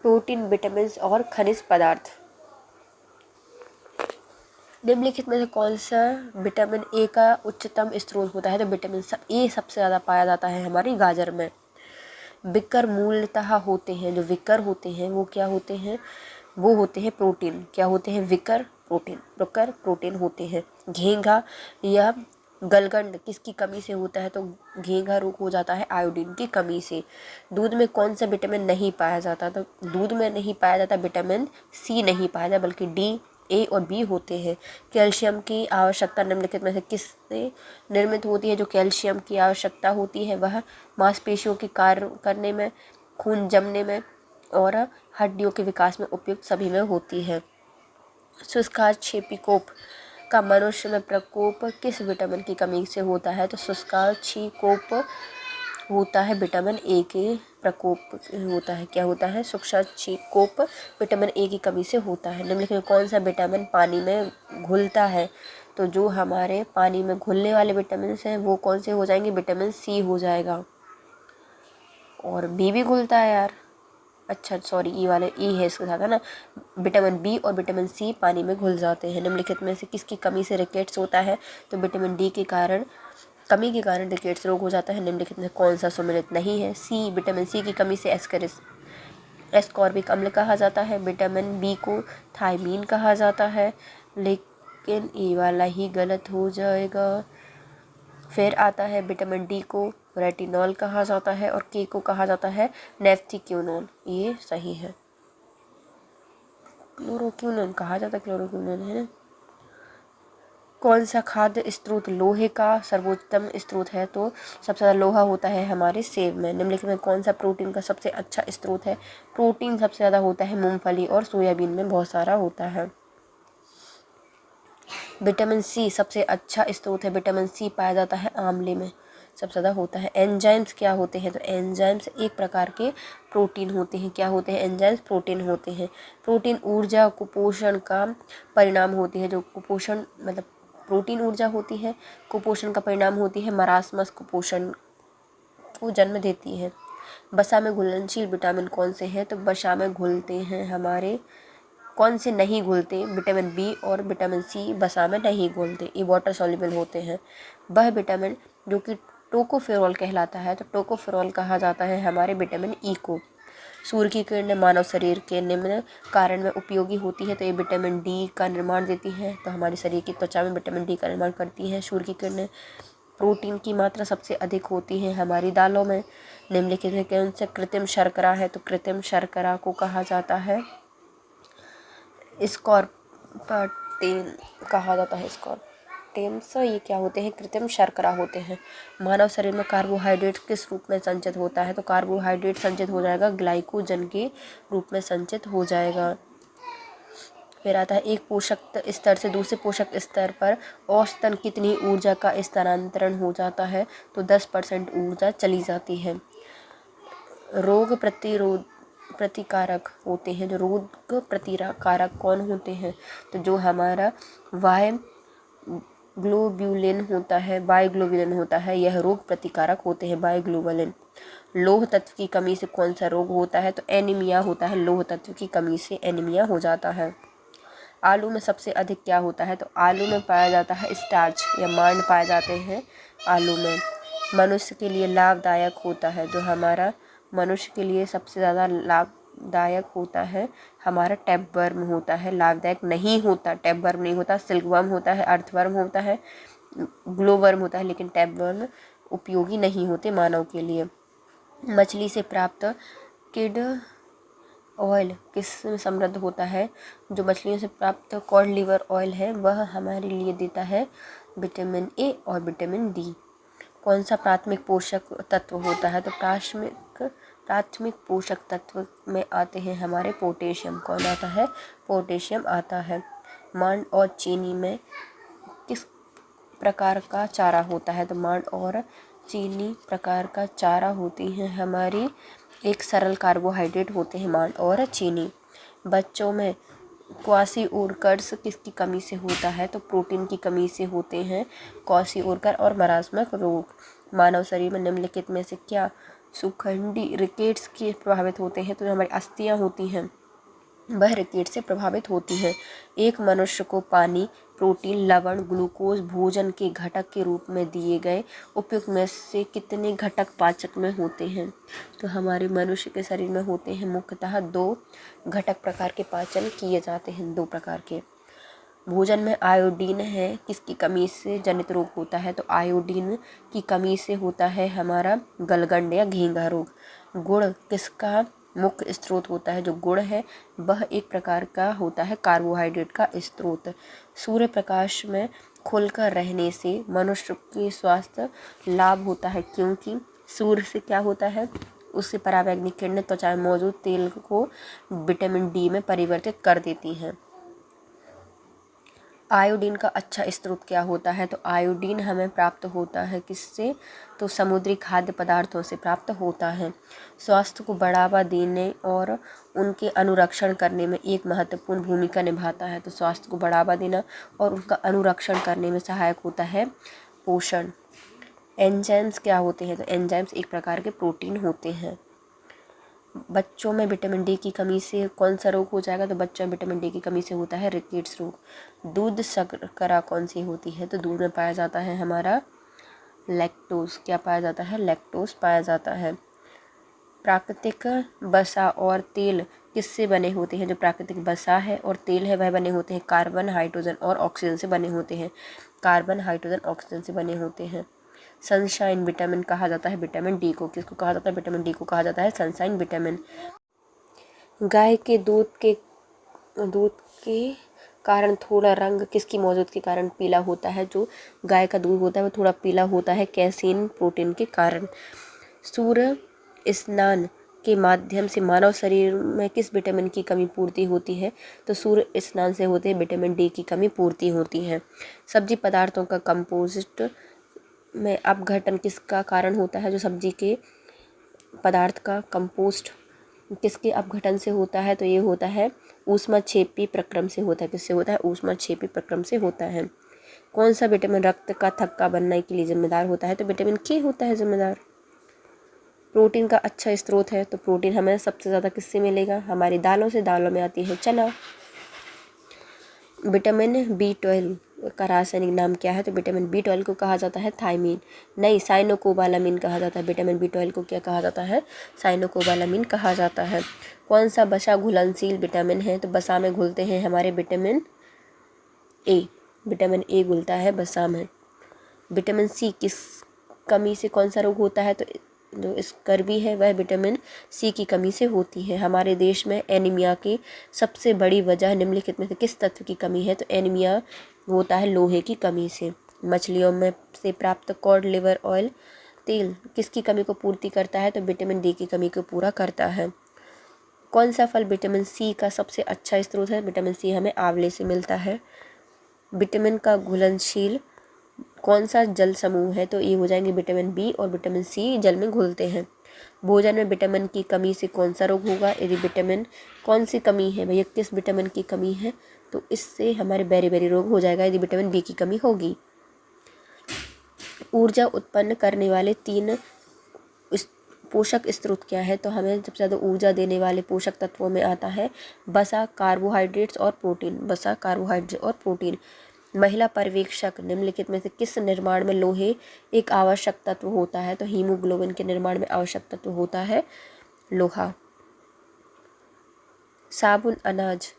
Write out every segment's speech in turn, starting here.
Protein, vitamin और खनिज पदार्थ। निम्नलिखित में से कौन सा विटामिन ए का उच्चतम स्रोत होता है? तो विटामिन ए सबसे ज़्यादा पाया जाता है हमारी गाजर में। विकर मूलतः होते हैं, जो विकर होते हैं वो क्या होते हैं? वो होते हैं प्रोटीन। क्या होते हैं? विकर प्रोटीन होते हैं। घेंघा या गलगंड किसकी कमी से होता है? तो घेंघा रोग हो जाता है आयोडीन की कमी से। दूध में कौन सा विटामिन नहीं पाया जाता? तो दूध में नहीं पाया जाता विटामिन सी नहीं पाया जाता, बल्कि डी, ए और बी होते हैं। कैल्शियम की आवश्यकता निम्नलिखित में से किससे निर्मित होती है? जो कैल्शियम की आवश्यकता होती है वह मांसपेशियों के कार्य करने में, खून जमने में और हड्डियों के विकास में उपयुक्त सभी में होती है। शुष्काक्षेपिकोप का मनुष्य में प्रकोप किस विटामिन की कमी से होता है? तो शुष्काक्षेपिकोप होता है विटामिन ए के प्रकोप होता है। क्या होता है? शुष्काक्षेपिकोप विटामिन ए की कमी से होता है। निम्नलिखित में कौन सा विटामिन पानी में घुलता है? तो जो हमारे पानी में घुलने वाले विटामिन हैं वो कौन से हो जाएंगे? विटामिन सी हो जाएगा। और बी भी घुलता है यार, अच्छा सॉरी ई वाले ई है इसके साथ, है ना। विटामिन बी और विटामिन सी पानी में घुल जाते हैं। निम्नलिखित में से किसकी कमी से रिकेट्स होता है? तो विटामिन डी के कारण, कमी के कारण रिकेट्स रोग हो जाता है। निम्नलिखित में कौन सा सम्मिलित नहीं है? सी, विटामिन सी की कमी से एस्कॉर्बिक अम्ल कहा जाता है। विटामिन बी को थायमीन कहा जाता है, लेकिन ए वाला ही गलत हो जाएगा। फिर आता है विटामिन डी को रेटिनॉल कहा जाता है और के को कहा जाता है नेफ्थिक्यूनोन, ये सही है। क्लोरोक्यूनोन कहा जाता है, क्लोरोक्यूनोन है ना। कौन सा खाद्य स्रोत लोहे का सर्वोत्तम स्रोत है? तो सबसे ज़्यादा लोहा होता है हमारे सेब में। निम्नलिखित में कौन सा प्रोटीन का सबसे अच्छा स्रोत है? प्रोटीन सबसे ज़्यादा होता है मूंगफली और सोयाबीन में बहुत सारा होता है। विटामिन सी सबसे अच्छा स्रोत है। विटामिन सी पाया जाता है आंवले में, सबसे ज़्यादा होता है। एंजाइम्स क्या होते हैं? तो एंजाइम्स एक प्रकार के प्रोटीन होते हैं। क्या होते हैं? एंजाइम्स प्रोटीन होते हैं। प्रोटीन ऊर्जा कुपोषण का परिणाम होती है। जो कुपोषण मतलब प्रोटीन ऊर्जा होती है, कुपोषण का परिणाम होती है, मरासमस कुपोषण को जन्म देती है। वसा में घुलनशील विटामिन कौन से हैं? तो वसा में घुलते हैं हमारे, कौन से नहीं घुलते? विटामिन बी और विटामिन सी वसा में नहीं घुलते, ये वाटर सॉल्युबल होते हैं। वह विटामिन जो कि टोकोफेरोल कहलाता है, तो टोकोफेरोल कहा जाता है हमारे विटामिन ई को। सूर्य की किरणें मानव शरीर के निम्न कारण में उपयोगी होती है, तो ये विटामिन डी का निर्माण देती है, तो हमारे शरीर की त्वचा में विटामिन डी का निर्माण करती है सूर्य की किरणें। प्रोटीन की मात्रा सबसे अधिक होती है हमारी दालों में। निम्नलिखित में कौन सा कृत्रिम शर्करा है? तो कृत्रिम शर्करा को कहा जाता है स्कॉर्पटेन कहा जाता है, स्कॉर्पटेन्स। ये क्या होते हैं? कृत्रिम शर्करा होते हैं। मानव शरीर में कार्बोहाइड्रेट किस रूप में संचित होता है? तो कार्बोहाइड्रेट संचित हो जाएगा ग्लाइकोजन के रूप में संचित हो जाएगा। फिर आता है एक पोषक स्तर से दूसरे पोषक स्तर पर औसतन कितनी ऊर्जा का स्थानांतरण हो जाता है? तो 10% ऊर्जा चली जाती है। रोग प्रतिकारक होते हैं, जो रोग प्रतिकारक कौन होते हैं? तो जो हमारा बायोग्लोब्युलिन होता है, यह रोग प्रतिकारक होते हैं, बायोग्लोबुलिन। लौह तत्व की कमी से कौन सा रोग होता है? तो एनीमिया होता है, लौह तत्व की कमी से एनीमिया हो जाता है। आलू में सबसे अधिक क्या होता है? तो आलू में पाया जाता है स्टार्च या मांड पाए जाते हैं आलू में। मनुष्य के लिए लाभदायक होता है, जो हमारा मनुष्य के लिए सबसे ज़्यादा लाभदायक होता है हमारा टैपवर्म होता है। लाभदायक नहीं होता, टैपवर्म नहीं होता, सिल्कवर्म होता है, अर्थवर्म होता है, ग्लोवर्म होता है, लेकिन टैपवर्म उपयोगी नहीं होते मानव के लिए। मछली से प्राप्त किड ऑयल किस में समृद्ध होता है? जो मछलियों से प्राप्त कॉड लिवर ऑयल है वह हमारे लिए देता है विटामिन ए और विटामिन डी। कौन सा प्राथमिक पोषक तत्व होता है? तो प्राथमिक पोषक तत्व में आते हैं हमारे पोटेशियम। कौन आता है? पोटेशियम आता है। मांड और चीनी में किस प्रकार का चारा होता है? तो मांड और चीनी प्रकार का चारा होती हैं हमारी, एक सरल कार्बोहाइड्रेट होते हैं मांड और चीनी। बच्चों में क्वासिओर्कर्स किसकी कमी से होता है? तो प्रोटीन की कमी से होते हैं क्वासिओर्कर और मरासमक रोग। मानव शरीर में निम्नलिखित में से क्या सुखंडी रिकेट्स के प्रभावित होते हैं, तो जो हमारी अस्थियाँ होती हैं वह रिकेट से प्रभावित होती हैं। एक मनुष्य को पानी, प्रोटीन, लवण, ग्लूकोज भोजन के घटक के रूप में दिए गए उपयुक्त में से कितने घटक पाचक में होते हैं? तो हमारे मनुष्य के शरीर में होते हैं मुख्यतः 2 घटक प्रकार के पाचन किए जाते हैं, 2 प्रकार के। भोजन में आयोडीन है, किसकी कमी से जनित रोग होता है? तो आयोडीन की कमी से होता है हमारा गलगंड या घेंघा रोग। गुड़ किसका मुख्य स्रोत होता है? जो गुड़ है वह एक प्रकार का होता है कार्बोहाइड्रेट का स्रोत। सूर्य प्रकाश में खुलकर रहने से मनुष्य के स्वास्थ्य लाभ होता है, क्योंकि सूर्य से क्या होता है, उससे परावैंगनिक किरणें त्वचा में मौजूद तेल को विटामिन डी में परिवर्तित कर देती हैं। आयोडीन का अच्छा स्रोत क्या होता है? तो आयोडीन हमें प्राप्त होता है किससे? तो समुद्री खाद्य पदार्थों से प्राप्त होता है। स्वास्थ्य को बढ़ावा देने और उनके अनुरक्षण करने में एक महत्वपूर्ण भूमिका निभाता है। तो स्वास्थ्य को बढ़ावा देना और उनका अनुरक्षण करने में सहायक होता है पोषण। एंजाइम्स क्या होते हैं? तो एंजाइम्स एक प्रकार के प्रोटीन होते हैं। बच्चों में विटामिन डी की कमी से कौन सा रोग हो जाएगा? तो बच्चों में विटामिन डी की कमी से होता है रिकेट्स रोग। दूध शर्करा कौन सी होती है? तो दूध में पाया जाता है हमारा लैक्टोज। क्या पाया जाता है? लैक्टोज पाया जाता है। प्राकृतिक वसा और तेल किससे बने होते हैं? जो प्राकृतिक वसा है और तेल है वह बने होते हैं कार्बन, हाइड्रोजन और ऑक्सीजन से बने होते हैं। कार्बन, हाइड्रोजन, ऑक्सीजन से बने होते हैं। सनशाइन विटामिन कहा जाता है विटामिन डी को। किसको कहा जाता है? विटामिन डी को कहा जाता है सनशाइन विटामिन। गाय के दूध के कारण थोड़ा रंग किसकी मौजूद के कारण पीला होता है? जो गाय का दूध होता है वो थोड़ा पीला होता है कैसीन प्रोटीन के कारण। सूर्य स्नान के माध्यम से मानव शरीर में किस विटामिन की कमी पूर्ति होती है? तो सूर्य स्नान से होते हैं विटामिन डी की कमी पूर्ति होती है। सब्जी पदार्थों का कंपोजिट में अपघटन किसका कारण होता है? जो सब्जी के पदार्थ का कंपोस्ट किसके अपघटन से होता है? तो ये होता है ऊष्माक्षेपी प्रक्रम से होता है। किससे होता है? ऊष्माक्षेपी प्रक्रम से होता है। कौन सा विटामिन रक्त का थक्का बनने के लिए जिम्मेदार होता है? तो विटामिन के होता है जिम्मेदार। प्रोटीन का अच्छा स्रोत है, तो प्रोटीन हमें सबसे ज़्यादा किससे मिलेगा? हमारी दालों से। दालों में आती है चना। विटामिन B12 का रासायनिक नाम क्या है? तो विटामिन B12 को कहा जाता है थायमीन, नहीं साइनोकोबालामिन कहा जाता है। विटामिन B12 को क्या कहा जाता है? साइनोकोबालामिन कहा जाता है। कौन सा वसा घुलनशील विटामिन है? तो वसा में घुलते हैं हमारे विटामिन ए। विटामिन ए घुलता है वसा में। विटामिन सी किस कमी से कौन सा रोग होता है? तो जो स्कर्वी है वह विटामिन सी की कमी से होती है। हमारे देश में एनीमिया की सबसे बड़ी वजह निम्नलिखित में से किस तत्व की कमी है? तो एनीमिया होता है लोहे की कमी से। मछलियों में से प्राप्त कॉड लिवर ऑयल तेल किसकी कमी को पूर्ति करता है? तो विटामिन डी की कमी को पूरा करता है। कौन सा फल विटामिन सी का सबसे अच्छा स्रोत है? विटामिन सी हमें आंवले से मिलता है। विटामिन का घुलनशील कौन सा जल समूह है? तो ये हो जाएंगे विटामिन बी और विटामिन सी जल में घुलते हैं। भोजन में विटामिन की कमी से कौन सा रोग होगा? यदि विटामिन कौन सी कमी है भैया, किस विटामिन की कमी है? तो इससे हमारे बेरी रोग हो जाएगा यदि विटामिन बी की कमी होगी। ऊर्जा उत्पन्न करने वाले 3 पोषक स्रोत क्या है? तो हमें सबसे ज़्यादा ऊर्जा देने वाले पोषक तत्वों में आता है वसा, कार्बोहाइड्रेट्स और प्रोटीन। वसा, कार्बोहाइड्रेट और प्रोटीन। महिला पर्यवेक्षक निम्नलिखित में से किस निर्माण में लोहे एक आवश्यक तत्व होता है? तो हीमोग्लोबिन के निर्माण में आवश्यक तत्व होता है लोहा। साबुत अनाज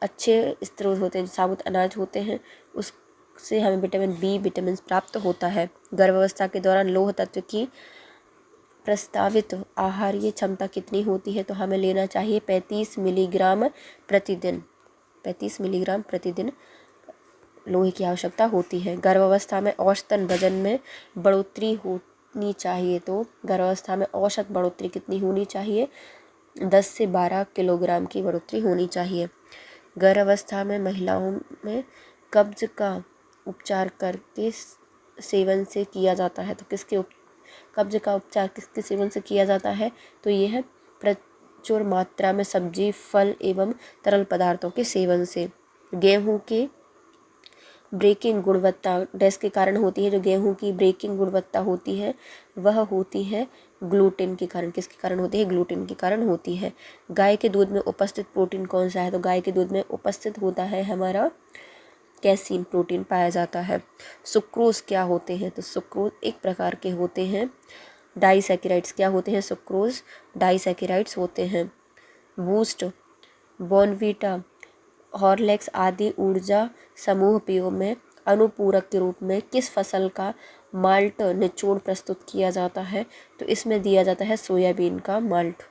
अच्छे स्रोत होते हैं। साबुत अनाज होते हैं उससे हमें विटामिन बी विटामिन प्राप्त होता है। गर्भावस्था के दौरान लौह तत्व की प्रस्तावित आहारीय क्षमता कितनी होती है? तो हमें लेना चाहिए 35 मिलीग्राम प्रतिदिन। 35 मिलीग्राम प्रतिदिन लोहे की आवश्यकता होती है। गर्भावस्था में औसतन वजन में बढ़ोतरी होनी चाहिए। तो गर्भावस्था में औसत बढ़ोतरी कितनी होनी चाहिए? 10 से 12 किलोग्राम की बढ़ोतरी होनी चाहिए। गर्भावस्था में महिलाओं में कब्ज का उपचार करके सेवन से किया जाता है। तो कब्ज का उपचार किसके सेवन से किया जाता है? तो ये है प्रचुर मात्रा में सब्जी, फल एवं तरल पदार्थों के सेवन से। गेहूं के ब्रेकिंग गुणवत्ता डैश के कारण होती है। जो गेहूं की ब्रेकिंग गुणवत्ता होती है वह होती है ग्लूटेन के कारण। किसके कारण होती है? ग्लूटेन के कारण होती है। गाय के दूध में उपस्थित प्रोटीन कौन सा है? तो गाय के दूध में उपस्थित होता है हमारा कैसीन प्रोटीन पाया जाता है। सुक्रोज क्या होते हैं? तो सुक्रोज एक प्रकार के होते हैं डाइसैकेराइड्स। क्या होते हैं? सुक्रोज डाइसैकेराइड्स होते हैं। बूस्ट, बॉर्नवीटा, हॉर्लिक्स आदि ऊर्जा समूह पेयों में अनुपूरक के रूप में किस फसल का माल्ट निचोड़ प्रस्तुत किया जाता है? तो इसमें दिया जाता है सोयाबीन का माल्ट।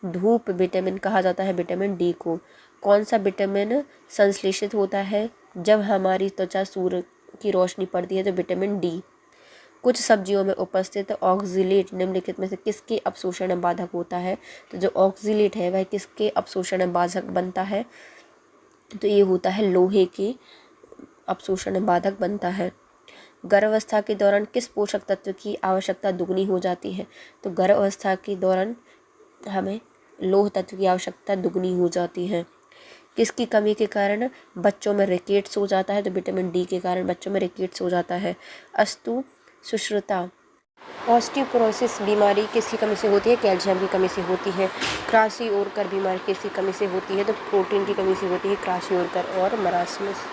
धूप विटामिन कहा जाता है विटामिन डी को। कौन सा विटामिन संश्लेषित होता है जब हमारी त्वचा सूर्य की रोशनी पड़ती है? तो विटामिन डी। कुछ सब्जियों में उपस्थित ऑक्सीलेट निम्नलिखित में से किसके अपशोषण बाधक होता है? तो जो ऑक्सीलेट है वह किसके अपशोषण बाधक बनता है? तो ये होता है लोहे के अपशोषण बाधक बनता है। गर्भावस्था के दौरान किस पोषक तत्व की आवश्यकता दुगनी हो जाती है? तो गर्भावस्था के दौरान हमें लौह तत्व की आवश्यकता दुगनी हो जाती है। किसकी कमी के कारण बच्चों में रिकेट्स हो जाता है? तो विटामिन डी के कारण बच्चों में रिकेट्स हो जाता है। अस्तु सुश्रुता। ऑस्टियोपोरोसिस बीमारी किसकी कमी से होती है? कैल्शियम की कमी से होती है। क्रासिओरकर बीमारी किसकी कमी से होती है? तो प्रोटीन की कमी से होती है। क्रासिओरकर और मरासमस।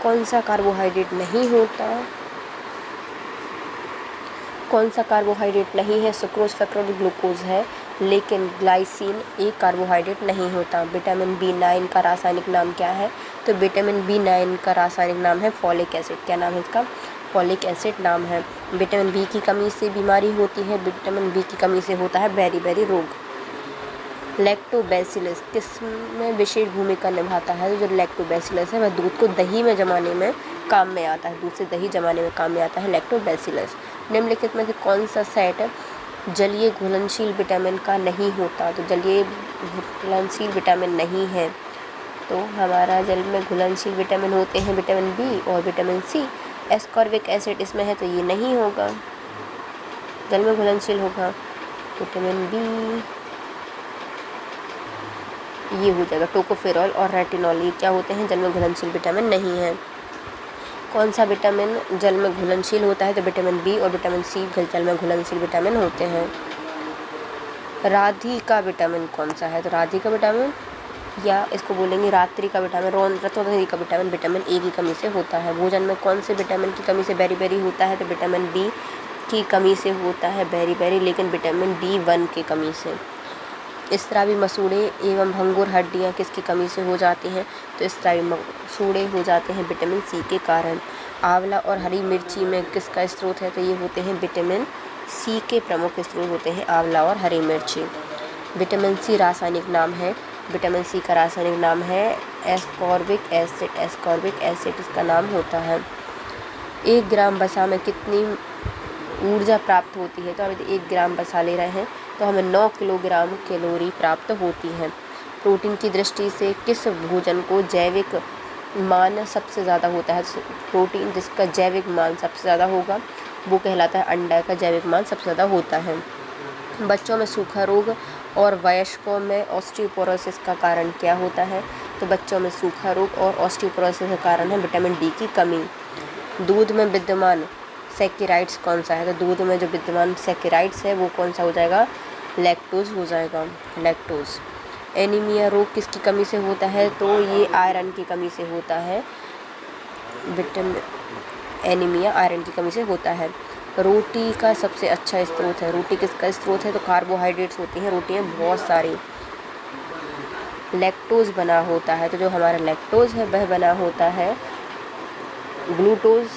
कौन सा कार्बोहाइड्रेट नहीं होता? कौन सा कार्बोहाइड्रेट नहीं है? सुक्रोज, फ्रक्टोज, ग्लूकोज है, लेकिन ग्लाइसिन एक कार्बोहाइड्रेट नहीं होता। विटामिन B9 का रासायनिक नाम क्या है? तो विटामिन B9 का रासायनिक नाम है फॉलिक एसिड। क्या नाम है इसका? फॉलिक एसिड नाम है। विटामिन बी की कमी से बीमारी होती है। विटामिन बी की कमी से होता है बेरी रोग। लैक्टोबैसिलस किस में विशेष भूमिका निभाता है? जो लैक्टोबैसिलस है वह दूध को दही में जमाने में काम में आता है। दूध से दही जमाने में काम में आता है लैक्टोबैसिलस। निम्नलिखित में से कौन सा सेट जलीय घुलनशील विटामिन का नहीं होता? तो जलीय घुलनशील विटामिन नहीं है तो हमारा जल में घुलनशील विटामिन होते हैं विटामिन बी और विटामिन सी। एस्कॉर्बिक एसिड इसमें है तो ये नहीं होगा, जल में घुलनशील होगा विटामिन बी, ये हो जाएगा। टोकोफेरॉल और रेटिनॉल ये क्या होते हैं? जल में घुलनशील विटामिन नहीं है। कौन सा विटामिन जल में घुलनशील होता है? तो विटामिन बी और विटामिन सी जल में घुलनशील विटामिन होते हैं। राधि का विटामिन कौन सा है? तो राधि का विटामिन या इसको बोलेंगे रात्रि का विटामिन, रतौंधी का विटामिन विटामिन ए की कमी से होता है। भोजन में कौन से विटामिन की कमी से बेरी होता है? तो विटामिन डी की कमी से होता है बेरी, लेकिन विटामिन D1 की कमी से। स्रावी मसूड़े एवं भंगुर हड्डियाँ किसकी कमी से हो जाती हैं? तो स्रावी मसूड़े हो जाते हैं विटामिन सी के कारण। आंवला और हरी मिर्ची में किसका स्रोत है? तो ये होते हैं विटामिन सी के प्रमुख स्रोत होते हैं आंवला और हरी मिर्ची। विटामिन सी रासायनिक नाम है, विटामिन सी का रासायनिक नाम है एस्कॉर्बिक एसिड। एस्कॉर्बिक एसिड इसका नाम होता है। 1 ग्राम वसा में कितनी ऊर्जा प्राप्त होती है? तो हम 1 ग्राम वसा ले रहे हैं तो हमें 9 किलोग्राम कैलोरी प्राप्त होती है। प्रोटीन की दृष्टि से किस भोजन को जैविक मान सबसे ज़्यादा होता है? प्रोटीन जिसका जैविक मान सबसे ज़्यादा होगा वो कहलाता है अंडा का जैविक मान सबसे ज़्यादा होता है। बच्चों में सूखा रोग और वयस्कों में ऑस्टियोपोरोसिस का कारण क्या होता है? तो बच्चों में सूखा रोग और ऑस्टियोपोरोसिस का कारण है विटामिन डी की कमी। दूध में विद्यमान सैकेराइड्स कौन सा है? तो दूध में जो विद्यमान सैकेराइड्स है वो कौन सा हो जाएगा? लैक्टोज हो जाएगा, लैक्टोज। एनीमिया रोग किसकी कमी से होता है? तो ये आयरन की कमी से होता है। विटामिन एनीमिया आयरन की कमी से होता है। रोटी का सबसे अच्छा स्रोत है, रोटी किसका स्रोत है? तो कार्बोहाइड्रेट्स होती हैं रोटियां बहुत सारी। लैक्टोज बना होता है तो जो हमारा लैक्टोज है वह बना होता है ग्लूकोज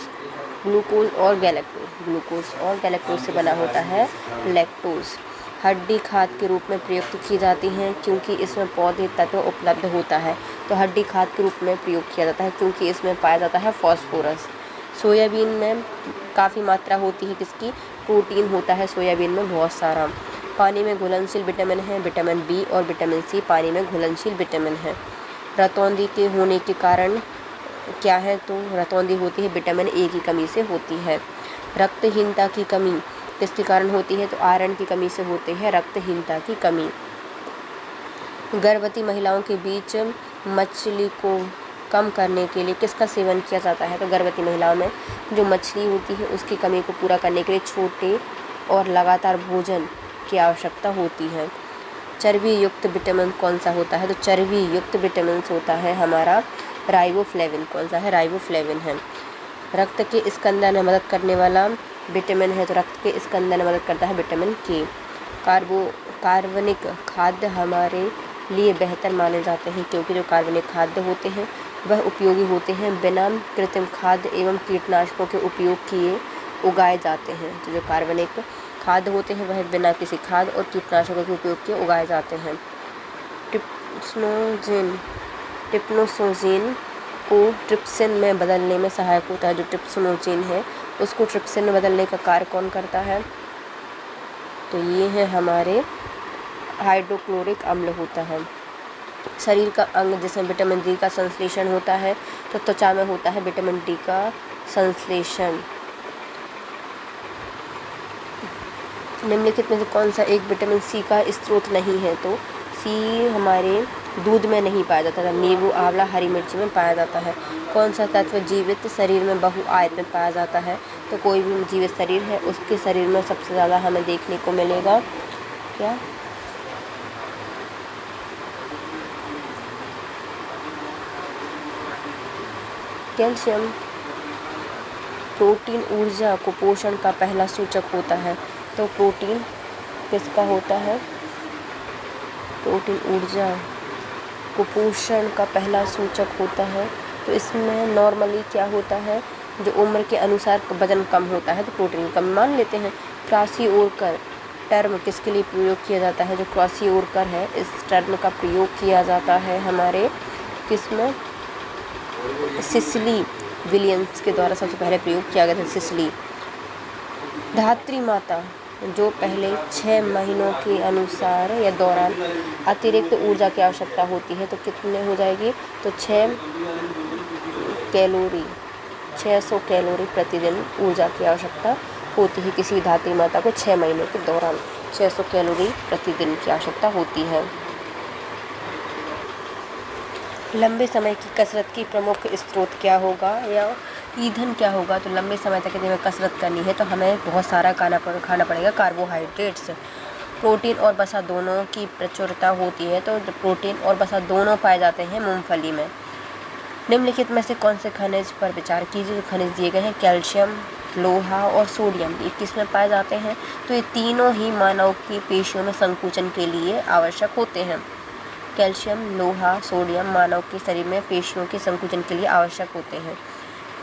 और गैलेक्टोज से बना होता है लैक्टोज। हड्डी खाद के रूप में प्रयुक्त की जाती हैं क्योंकि इसमें पौधे तत्व उपलब्ध होता है। तो हड्डी खाद के रूप में प्रयोग किया जाता है क्योंकि इसमें पाया जाता है फॉस्फोरस। सोयाबीन में काफ़ी मात्रा होती है किसकी? प्रोटीन होता है सोयाबीन में बहुत सारा। पानी में घुलनशील विटामिन है विटामिन बी और विटामिन सी पानी में घुलनशील विटामिन है। रतौंधी के होने के कारण क्या है? तो रतौंधी होती है विटामिन ए की कमी से होती है। रक्तहीनता की कमी किसके कारण होती है? तो आयरन की कमी से होती है रक्तहीनता की कमी। गर्भवती महिलाओं के बीच मछली को कम करने के लिए किसका सेवन किया जाता है? तो गर्भवती महिलाओं में जो मछली होती है उसकी कमी को पूरा करने के लिए छोटे और लगातार भोजन की आवश्यकता होती है। चर्बी युक्त विटामिन कौन सा होता है? तो चर्बी युक्त विटामिन होता है हमारा राइबोफ्लेविन। कौन सा है? राइबोफ्लेविन है। रक्त के स्कंदन में मदद करने वाला विटामिन है, तो रक्त के स्कंदन में मदद करता है विटामिन के। कार्बनिक खाद्य हमारे लिए बेहतर माने जाते हैं क्योंकि जो कार्बनिक खाद्य होते हैं वह उपयोगी होते हैं, बिना कृत्रिम खाद्य एवं कीटनाशकों के उपयोग किए उगाए जाते हैं। तो जो कार्बनिक खाद्य होते हैं वह बिना किसी खाद और कीटनाशकों के उपयोग किए उगाए जाते हैं। ट्रिप्नोसोजिन को ट्रिप्सिन में बदलने में सहायक होता है। जो ट्रिप्सिनोजिन है उसको ट्रिप्सिन में बदलने का कार्य कौन करता है? तो ये है हमारे हाइड्रोक्लोरिक अम्ल होता है। शरीर का अंग जिसमें विटामिन डी का संश्लेषण होता है, तो त्वचा में होता है विटामिन डी का संश्लेषण। निम्नलिखित में से कौन सा एक विटामिन सी का स्रोत नहीं है? तो सी हमारे दूध में नहीं पाया जाता है, नींबू, आंवला, हरी मिर्ची में पाया जाता है। कौन सा तत्व जीवित शरीर में बहुआयत में पाया जाता है? तो कोई भी जीवित शरीर है उसके शरीर में सबसे ज़्यादा हमें देखने को मिलेगा क्या? कैल्शियम। प्रोटीन ऊर्जा को पोषण का पहला सूचक होता है, तो प्रोटीन किसका होता है? प्रोटीन ऊर्जा को पोषण का पहला सूचक होता है। तो इसमें नॉर्मली क्या होता है? जो उम्र के अनुसार वजन कम होता है तो प्रोटीन कम मान लेते हैं। क्रासिओकर टर्म किसके लिए प्रयोग किया जाता है? जो क्रासिओकर है इस टर्म का प्रयोग किया जाता है हमारे किसमें? सिसिली विलियम्स के द्वारा सबसे पहले प्रयोग किया गया था। सिसिली। धात्री माता जो पहले 6 महीनों के अनुसार या दौरान अतिरिक्त ऊर्जा की आवश्यकता होती है, तो कितने हो जाएगी? तो 600 कैलोरी प्रतिदिन ऊर्जा की आवश्यकता होती है। किसी धात्री माता को 6 महीने के दौरान 600 कैलोरी प्रतिदिन की आवश्यकता होती है। लंबे समय की कसरत की प्रमुख स्रोत क्या होगा या ईंधन क्या होगा? तो लंबे समय तक यदि हमें कसरत करनी है तो हमें बहुत सारा खाना पड़ेगा कार्बोहाइड्रेट्स। प्रोटीन और वसा दोनों की प्रचुरता होती है, तो प्रोटीन और वसा दोनों पाए जाते हैं मूंगफली में। निम्नलिखित में से कौन से खनिज पर विचार कीजिए? खनिज दिए गए हैं कैल्शियम, लोहा और सोडियम। ये किस में पाए जाते हैं? तो ये तीनों ही मानव की पेशियों में संकुचन के लिए आवश्यक होते हैं। कैल्शियम, लोहा, सोडियम मानव के शरीर में पेशियों के संकुचन के लिए आवश्यक होते हैं।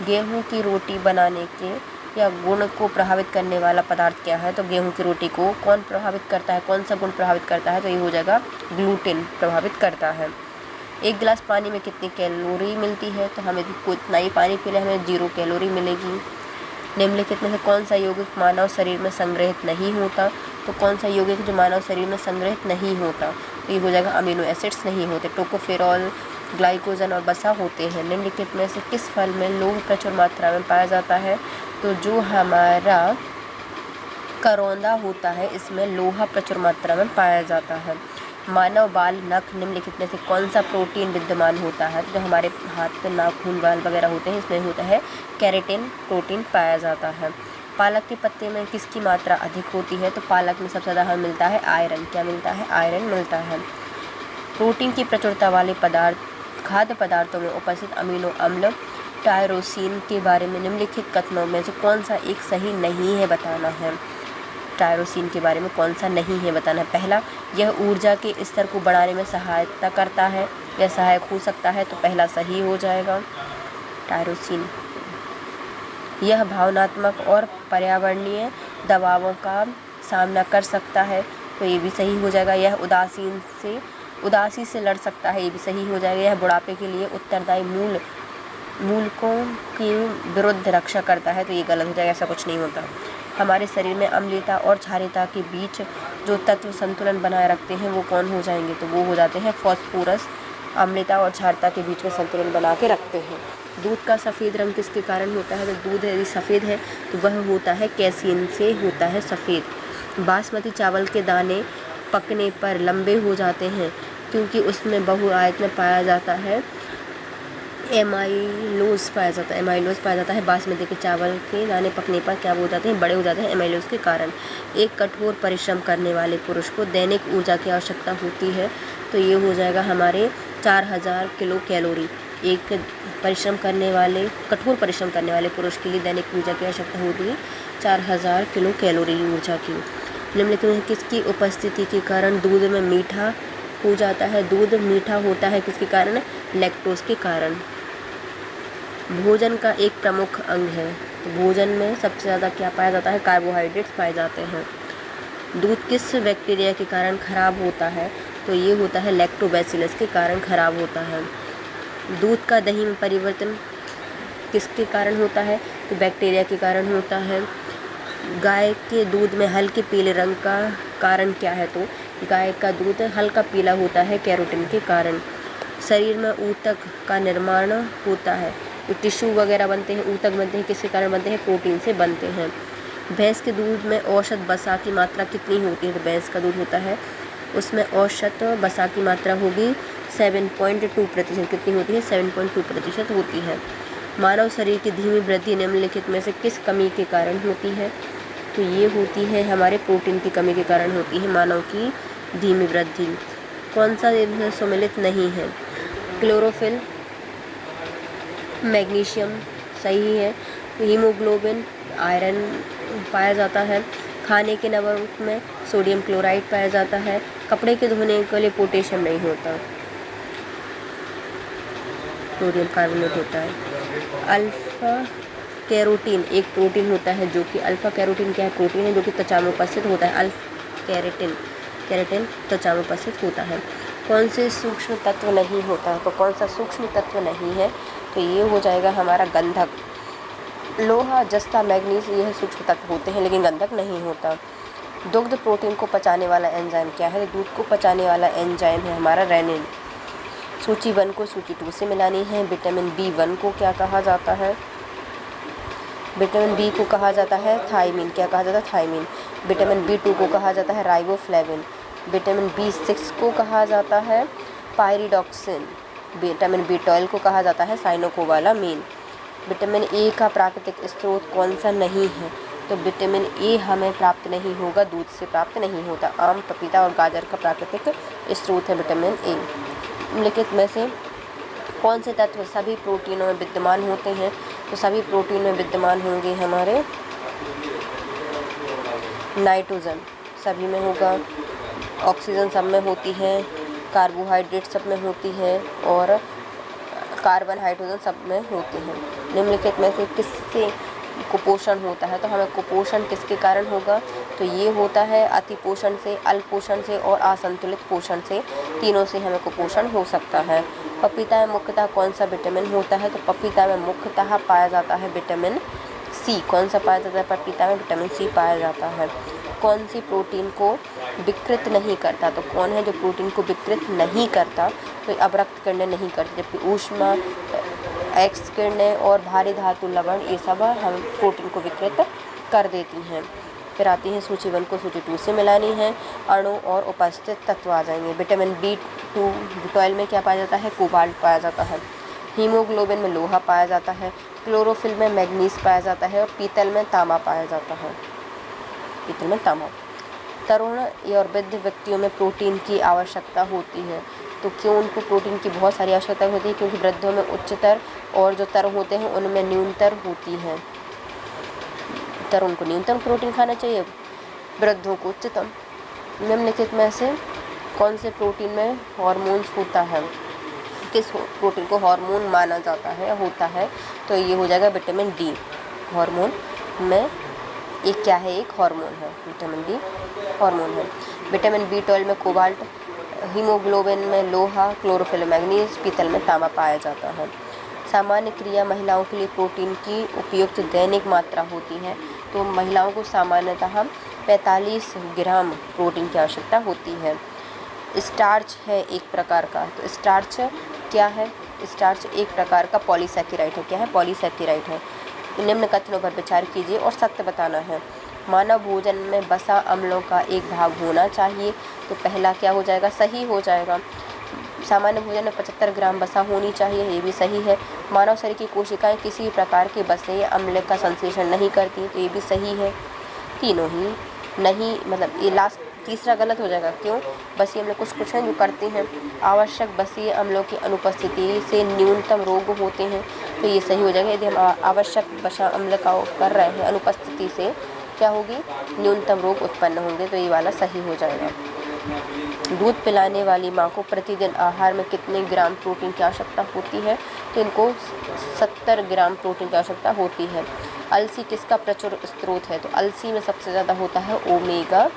गेहूं की रोटी बनाने के या गुण को प्रभावित करने वाला पदार्थ क्या है? तो गेहूं की रोटी को कौन प्रभावित करता है? कौन सा गुण प्रभावित करता है? तो ये हो जाएगा ग्लूटेन प्रभावित करता है। एक गिलास पानी में कितनी कैलोरी मिलती है? तो हमें उतना ही पानी पी ले हमें 0 कैलोरी मिलेगी। निम्नलिखित में से कौन सा यौगिक मानव शरीर में संग्रहित नहीं होता? तो कौन सा यौगिक जो मानव शरीर में संग्रहित नहीं होता? तो ये हो जाएगा अमीनो एसिड्स नहीं होते। टोकोफेरॉल, ग्लाइकोजन और वसा होते हैं। निम्नलिखित में से किस फल में लौह प्रचुर मात्रा में पाया जाता है? तो जो हमारा करौंदा होता है इसमें लोहा प्रचुर मात्रा में पाया जाता है। मानव बाल, नख निम्नलिखित में से कौन सा प्रोटीन विद्यमान होता है? तो जो हमारे हाथ, नाखून, बाल वगैरह होते हैं इसमें होता है केराटिन प्रोटीन पाया जाता है। पालक के पत्ते में किसकी मात्रा अधिक होती है? तो पालक में सबसे ज़्यादा हमें मिलता है आयरन। क्या मिलता है? आयरन मिलता है। प्रोटीन की प्रचुरता वाले खाद्य पदार्थों में उपस्थित अमीनो अम्ल टायरोसिन के बारे में निम्नलिखित कथनों में से कौन सा एक सही नहीं है बताना है? टायरोसिन के बारे में कौन सा नहीं है बताना है? पहला, यह ऊर्जा के स्तर को बढ़ाने में सहायता करता है या सहायक हो सकता है, तो पहला सही हो जाएगा टायरोसिन। यह भावनात्मक और पर्यावरणीय दबावों का सामना कर सकता है, तो ये भी सही हो जाएगा। यह उदासी से लड़ सकता है, ये भी सही हो जाएगा। यह बुढ़ापे के लिए उत्तरदायी मूलकों के विरुद्ध रक्षा करता है, तो ये गलत हो जाएगा, ऐसा कुछ नहीं होता। हमारे शरीर में अम्लीयता और क्षारीयता के बीच जो तत्व संतुलन बनाए रखते हैं वो कौन हो जाएंगे? तो वो हो जाते हैं फॉस्फोरस। अम्लीयता और क्षारीयता के बीच में संतुलन बना के रखते हैं। दूध का सफ़ेद रंग किसके कारण होता है? तो दूध यदि सफ़ेद है तो वह होता है कैसीन से होता है सफ़ेद। बासमती चावल के दाने पकने पर लंबे हो जाते हैं क्योंकि उसमें बहुआयत में पाया जाता है एमाइलोज पाया जाता है। एमाइलोज पाया जाता है बासमती के चावल के दाने पकने पर क्या हो जाते हैं, बड़े हो जाते हैं एमाइलोज के कारण। एक कठोर परिश्रम करने वाले पुरुष को दैनिक ऊर्जा की आवश्यकता होती है, तो ये हो जाएगा हमारे 4000 किलो कैलोरी। एक कठोर परिश्रम करने वाले पुरुष के लिए दैनिक ऊर्जा की आवश्यकता होती है 4000 किलो कैलोरी ऊर्जा की। निम्नलिखित में किसकी उपस्थिति के कारण दूध में मीठा हो जाता है। दूध मीठा होता है किसके कारण, लैक्टोज के कारण। भोजन का एक प्रमुख अंग है, तो भोजन में सबसे ज़्यादा क्या पाया जाता है, कार्बोहाइड्रेट्स पाए जाते हैं। दूध किस बैक्टीरिया के कारण खराब होता है, तो ये होता है लैक्टोबैसिलस के कारण खराब होता है। दूध का दही में परिवर्तन किसके कारण होता है, तो बैक्टीरिया के कारण होता है। गाय के दूध में हल्के पीले रंग का कारण क्या है, तो गाय का दूध हल्का पीला होता है कैरोटीन के कारण। शरीर में ऊतक का निर्माण होता है, जो टिश्यू वगैरह बनते हैं, ऊतक बनते हैं, किसके कारण बनते हैं, प्रोटीन से बनते हैं। भैंस के दूध में औसत वसा की मात्रा कितनी होती है, तो भैंस का दूध होता है उसमें औसत वसा की मात्रा होगी 7.2%। कितनी होती है, 7.2% होती है। मानव शरीर की धीमी वृद्धि निम्नलिखित में से किस कमी के कारण होती है, तो ये होती है हमारे प्रोटीन की कमी के कारण होती है मानव की धीमी वृद्धि। कौन सा इसमें सम्मिलित नहीं है, क्लोरोफिल, मैग्नीशियम सही है। हीमोग्लोबिन, आयरन पाया जाता है। खाने के नमक में सोडियम क्लोराइड पाया जाता है। कपड़े के धोने के लिए पोटेशियम नहीं होता, सोडियम कार्बोनेट होता है। अल्फा कैरोटीन एक प्रोटीन होता है, जो कि अल्फा कैरोटीन क्या है, प्रोटीन है जो कि त्वचा में उपस्थित होता है। कैरेटिन त्वचा में उपस्थित होता है। कौन से सूक्ष्म तत्व नहीं होता, तो कौन सा सूक्ष्म तत्व नहीं है, तो ये हो जाएगा हमारा गंधक। लोहा, जस्ता, मैग्नीज यह सूक्ष्म तत्व होते हैं, लेकिन गंधक नहीं होता। दुग्ध प्रोटीन को पचाने वाला एंजाइम क्या है, तो दूध को पचाने वाला एंजाइम है हमारा रेनिन। सूची 1 को सूची 2 से मिलानी है। विटामिन B1 को क्या कहा जाता है, विटामिन बी को कहा जाता है थायमीन। क्या कहा जाता है, थायमीन। विटामिन B2 को कहा जाता है राइबोफ्लेविन। विटामिन B6 को कहा जाता है पायरिडॉक्सिन। विटामिन B12 को कहा जाता है साइनोकोबालामीन। विटामिन ए का प्राकृतिक स्रोत कौन सा नहीं है, तो विटामिन ए हमें प्राप्त नहीं होगा, दूध से प्राप्त नहीं होता। आम, पपीता और गाजर का प्राकृतिक स्रोत है विटामिन ए। निम्नलिखित में से कौन से तत्व सभी प्रोटीनों में विद्यमान होते हैं, तो सभी प्रोटीन में विद्यमान होंगे हमारे नाइट्रोजन सभी में होगा, ऑक्सीजन सब में होती है, कार्बोहाइड्रेट सब में होती है और कार्बन, हाइड्रोजन सब में होते हैं। निम्नलिखित में से किससे कुपोषण होता है, तो हमें कुपोषण किसके कारण होगा, तो ये होता है अतिपोषण से, अल्पपोषण से और असंतुलित पोषण से। तीनों से हमें कुपोषण हो सकता है। पपीता में मुख्यतः कौन सा विटामिन होता है, तो पपीता में मुख्यतः पाया जाता है विटामिन सी। कौन सा पाया जाता है, पपीता में विटामिन सी पाया जाता है। कौन सी प्रोटीन को विकृत नहीं करता, तो कौन है जो प्रोटीन को विकृत नहीं करता, तो अपरक्त किरणें नहीं करती, जबकि ऊष्मा, एक्स किरणें और भारी धातु लवण ये सब हम प्रोटीन को विकृत कर देती हैं। फिर आती हैं सूची 1 को सूची 2 से मिलानी है। अणु और उपस्थित तत्व आ जाएंगे। विटामिन B12 में क्या पाया जाता है, कोबाल्ट पाया जाता है। हीमोग्लोबिन में लोहा पाया जाता है। क्लोरोफिल में मैग्नीज पाया जाता है और पीतल में तांबा पाया जाता है, पीतल में तांबा। तरुण और वृद्ध व्यक्तियों में प्रोटीन की आवश्यकता होती है, तो क्यों उनको प्रोटीन की बहुत सारी आवश्यकता होती है, क्योंकि वृद्धों में उच्चतर और जो तर होते हैं उनमें न्यूनतर होती है। तरुण को न्यूनतम प्रोटीन खाना चाहिए, वृद्धों को उच्चतम। निम्नलिखित में से कौन से प्रोटीन में हार्मोन्स होता है, किस प्रोटीन को हार्मोन माना जाता है या होता है, तो ये हो जाएगा विटामिन डी। हार्मोन में एक क्या है, एक हार्मोन है, विटामिन डी हार्मोन है। विटामिन B12 में कोबाल्ट, हीमोग्लोबिन में लोहा, क्लोरोफिल में मैग्नीज, पीतल में तांबा पाया जाता है। सामान्य क्रिया महिलाओं के लिए प्रोटीन की उपयुक्त दैनिक मात्रा होती है, तो महिलाओं को सामान्यतः 45 ग्राम प्रोटीन की आवश्यकता होती है। स्टार्च है एक प्रकार का, तो स्टार्च क्या है, स्टार्च एक प्रकार का पॉलीसैकेराइड है। क्या है, पॉलीसैकेराइड है। निम्न कथनों पर विचार कीजिए और सत्य बताना है। मानव भोजन में वसा अम्लों का एक भाग होना चाहिए, तो पहला क्या हो जाएगा, सही हो जाएगा। सामान्य भोजन में 75 ग्राम वसा होनी चाहिए, ये भी सही है। मानव शरीर की कोशिकाएं किसी भी प्रकार के वसा अम्ल का संश्लेषण नहीं करती, तो ये भी सही है। तीनों ही नहीं, मतलब ये लास्ट तीसरा गलत हो जाएगा। क्यों? बसीय अम्ल कुछ हैं जो करते हैं। आवश्यक बसीय अम्लों की अनुपस्थिति से न्यूनतम रोग होते हैं, तो ये सही हो जाएगा। यदि हम आवश्यक वसा अम्ल का कर रहे हैं, अनुपस्थिति से क्या होगी? न्यूनतम रोग उत्पन्न होंगे, तो ये वाला सही हो जाएगा। दूध पिलाने वाली माँ को प्रतिदिन आहार में कितने ग्राम प्रोटीन की आवश्यकता होती है? तो इनको 70 ग्राम प्रोटीन की आवश्यकता होती है। अलसी किसका प्रचुर स्रोत है? तो अलसी में सबसे ज़्यादा होता है ओमेगा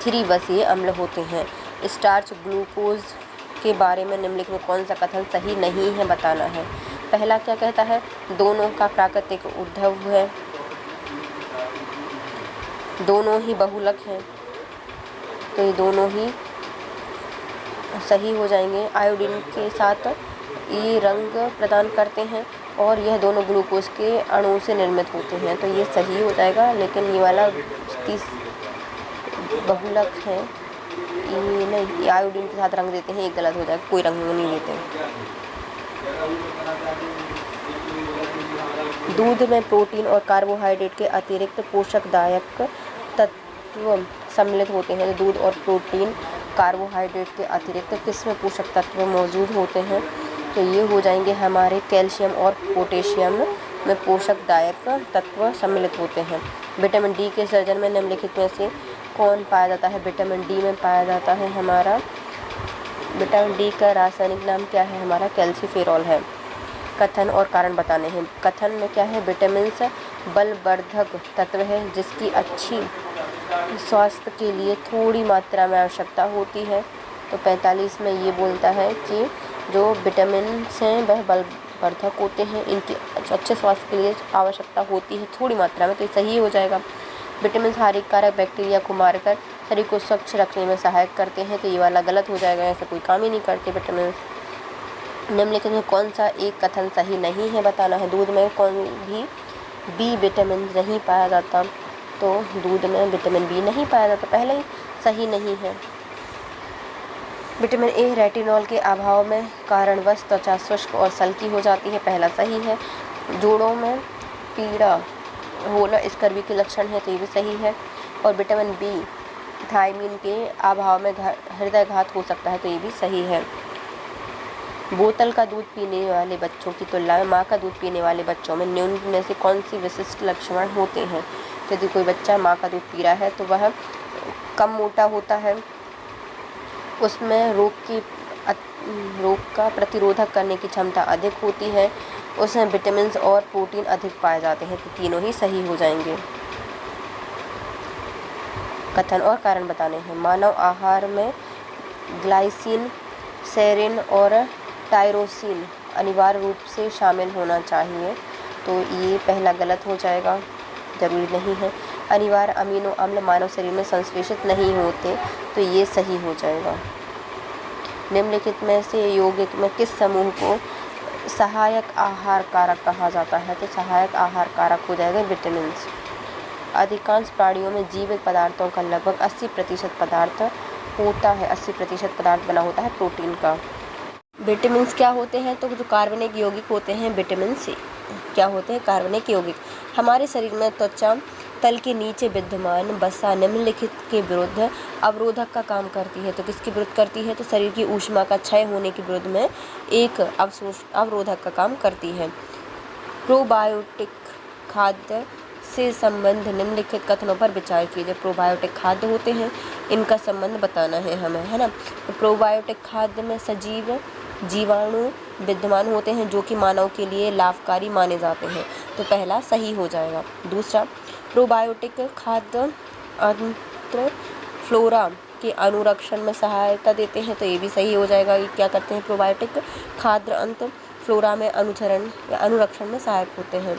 3 वसीय अम्ल होते हैं। स्टार्च ग्लूकोज के बारे में निम्नलिखित में कौन सा कथन सही नहीं है बताना है। पहला क्या कहता है? दोनों का प्राकृतिक उद्भव है, दोनों ही बहुलक हैं, तो ये दोनों ही सही हो जाएंगे। आयोडीन के साथ ये रंग प्रदान करते हैं और यह दोनों ग्लूकोज के अणु से निर्मित होते हैं, तो ये सही हो जाएगा। लेकिन ये वाला 30 बहुलक है, ये नहीं, ये आयोडीन के साथ रंग देते हैं, ये गलत हो जाएगा, कोई रंग नहीं देते। दूध में प्रोटीन और कार्बोहाइड्रेट के अतिरिक्त पोषकदायक तत्व सम्मिलित होते हैं। तो दूध और प्रोटीन, कार्बोहाइड्रेट के अतिरिक्त किस में पोषक तत्व मौजूद होते हैं? तो ये हो जाएंगे हमारे कैल्शियम और पोटेशियम में पोषकदायक तत्व सम्मिलित होते हैं। विटामिन डी के सर्जन में निम्नलिखित में से कौन पाया जाता है? विटामिन डी में पाया जाता है हमारा, विटामिन डी का रासायनिक नाम क्या है? हमारा कैल्सीफेरॉल है। कथन और कारण बताने हैं। कथन में क्या है? विटामिन बलवर्धक तत्व है जिसकी अच्छी स्वास्थ्य के लिए थोड़ी मात्रा में आवश्यकता होती है। तो 45 में ये बोलता है कि जो विटामिन हैं वह बलवर्धक होते हैं, इनकी अच्छे स्वास्थ्य के लिए आवश्यकता होती है थोड़ी मात्रा में, तो ये सही हो जाएगा। विटामिन हानिकारक बैक्टीरिया को मारकर शरीर को स्वच्छ रखने में सहायक करते हैं, तो ये वाला गलत हो जाएगा, ऐसा कोई काम ही नहीं करते विटामिन। निम्नलिखित में कौन सा एक कथन सही नहीं है बताना है। दूध में कोई भी बी विटामिन नहीं पाया जाता, तो दूध में विटामिन बी नहीं पाया जाता, पहले ही सही नहीं है। विटामिन ए रेटिनॉल के अभाव में कारणवश त्वचा शुष्क और सल्की हो जाती है, पहला सही है। जोड़ों में पीड़ा होना स्कर्वी के लक्षण है, तो ये भी सही है। और विटामिन बी थायमीन के अभाव में हृदयघात हो सकता है, तो ये भी सही है। बोतल का दूध पीने वाले बच्चों की तुलना में माँ का दूध पीने वाले बच्चों में निम्न में से कौन सी विशिष्ट लक्षण होते हैं? यदि कोई बच्चा माँ का दूध पी रहा है तो वह कम मोटा होता है, उसमें रोग का प्रतिरोधक करने की क्षमता अधिक होती है, उसमें विटामिन और प्रोटीन अधिक पाए जाते हैं, तो तीनों ही सही हो जाएंगे। कथन और कारण बताने हैं। मानव आहार में ग्लाइसिन, सेरिन और टायरोसिन अनिवार्य रूप से शामिल होना चाहिए, तो ये पहला गलत हो जाएगा, जरूरी नहीं है। अनिवार्य अमीनो अम्ल मानव शरीर में संश्लेषित नहीं होते, तो ये सही हो जाएगा। निम्नलिखित में से यौगिक में किस समूह को सहायक आहार कारक कहा जाता है? तो सहायक आहार कारक हो जाएगा विटामिन। अधिकांश प्राणियों में जीवित पदार्थों का लगभग 80% पदार्थ होता है, 80% पदार्थ बना होता है प्रोटीन का। विटामिन क्या होते हैं? तो जो कार्बनिक यौगिक होते हैं विटामिन सी, क्या होते हैं? कार्बनिक यौगिक। हमारे शरीर में त्वचा तल के नीचे विद्यमान वसा निम्नलिखित के विरुद्ध अवरोधक का काम करती है, तो किसके विरुद्ध करती है? तो शरीर की ऊष्मा का क्षय होने के विरुद्ध में एक अवरोधक का काम करती है। प्रोबायोटिक खाद्य से संबंध निम्नलिखित कथनों पर विचार कीजिए। प्रोबायोटिक खाद्य होते हैं, इनका संबंध बताना है हमें, है ना। तो प्रोबायोटिक खाद्य में सजीव जीवाणु विद्यमान होते हैं जो कि मानव के लिए लाभकारी माने जाते हैं, तो पहला सही हो जाएगा। दूसरा, प्रोबायोटिक खाद्य अंतर फ्लोरा के अनुरक्षण में सहायता देते हैं, तो ये भी सही हो जाएगा। ये क्या करते हैं? प्रोबायोटिक खाद्य अंतर फ्लोरा में अनुचरण या अनुरक्षण में सहायक होते हैं।